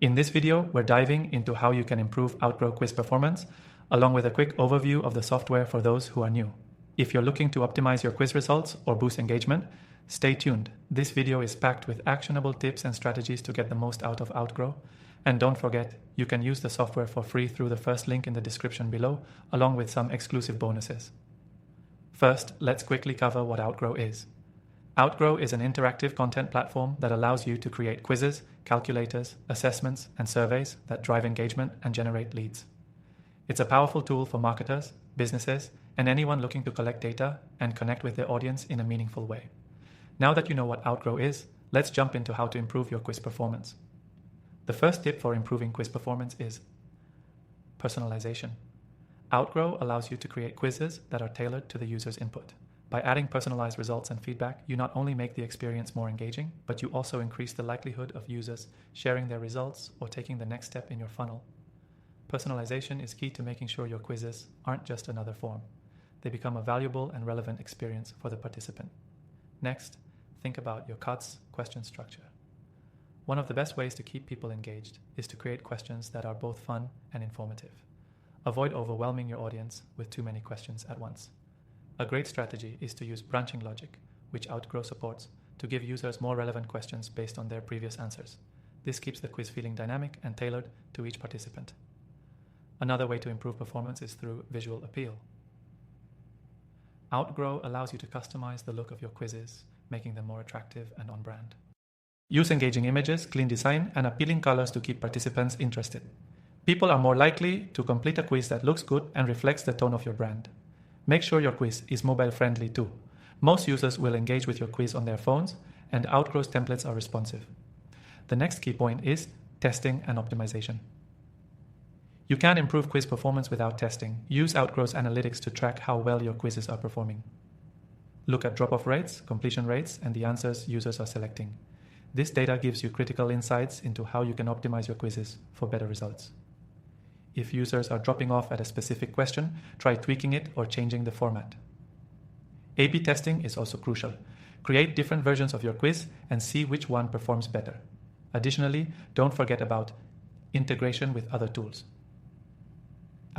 In this video, we're diving into how you can improve Outgrow quiz performance, along with a quick overview of the software for those who are new. If you're looking to optimize your quiz results or boost engagement, stay tuned. This video is packed with actionable tips and strategies to get the most out of Outgrow. And don't forget, you can use the software for free through the first link in the description below, along with some exclusive bonuses. First, let's quickly cover what Outgrow is. Outgrow is an interactive content platform that allows you to create quizzes, calculators, assessments, and surveys that drive engagement and generate leads. It's a powerful tool for marketers, businesses, and anyone looking to collect data and connect with their audience in a meaningful way. Now that you know what Outgrow is, let's jump into how to improve your quiz performance. The first tip for improving quiz performance is personalization. Outgrow allows you to create quizzes that are tailored to the user's input. By adding personalized results and feedback, you not only make the experience more engaging, but you also increase the likelihood of users sharing their results or taking the next step in your funnel. Personalization is key to making sure your quizzes aren't just another form. They become a valuable and relevant experience for the participant. Next, think about your CUTS question structure. One of the best ways to keep people engaged is to create questions that are both fun and informative. Avoid overwhelming your audience with too many questions at once. A great strategy is to use branching logic, which Outgrow supports, to give users more relevant questions based on their previous answers. This keeps the quiz feeling dynamic and tailored to each participant. Another way to improve performance is through visual appeal. Outgrow allows you to customize the look of your quizzes, making them more attractive and on brand. Use engaging images, clean design, and appealing colors to keep participants interested. People are more likely to complete a quiz that looks good and reflects the tone of your brand. Make sure your quiz is mobile-friendly too. Most users will engage with your quiz on their phones, and Outgrow's templates are responsive. The next key point is testing and optimization. You can improve quiz performance without testing. Use Outgrow's analytics to track how well your quizzes are performing. Look at drop-off rates, completion rates, and the answers users are selecting. This data gives you critical insights into how you can optimize your quizzes for better results. If users are dropping off at a specific question, try tweaking it or changing the format. A/B testing is also crucial. Create different versions of your quiz and see which one performs better. Additionally, don't forget about integration with other tools.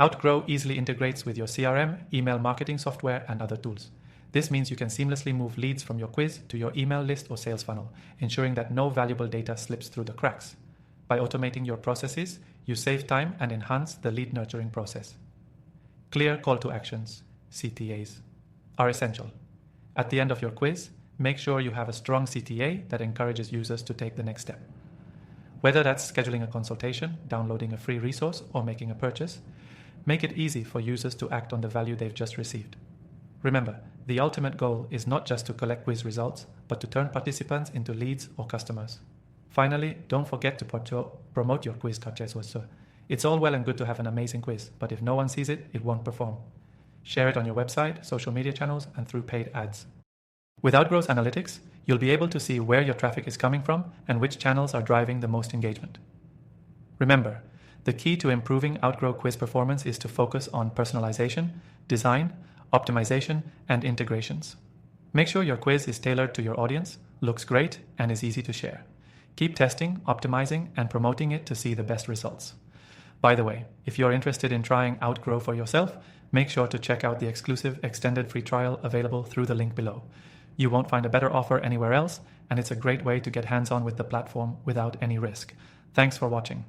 Outgrow easily integrates with your CRM, email marketing software, and other tools. This means you can seamlessly move leads from your quiz to your email list or sales funnel, ensuring that no valuable data slips through the cracks. By automating your processes, you save time and enhance the lead nurturing process. Clear call to actions, CTAs, are essential. At the end of your quiz, make sure you have a strong CTA that encourages users to take the next step. Whether that's scheduling a consultation, downloading a free resource, or making a purchase, make it easy for users to act on the value they've just received. Remember, the ultimate goal is not just to collect quiz results, but to turn participants into leads or customers. Finally, don't forget to promote your quiz. It's all well and good to have an amazing quiz, but if no one sees it, it won't perform. Share it on your website, social media channels, and through paid ads. With Outgrow's analytics, you'll be able to see where your traffic is coming from and which channels are driving the most engagement. Remember, the key to improving Outgrow quiz performance is to focus on personalization, design, optimization, and integrations. Make sure your quiz is tailored to your audience, looks great, and is easy to share. Keep testing, optimizing, and promoting it to see the best results. By the way, if you're interested in trying Outgrow for yourself, make sure to check out the exclusive extended free trial available through the link below. You won't find a better offer anywhere else, and it's a great way to get hands-on with the platform without any risk. Thanks for watching.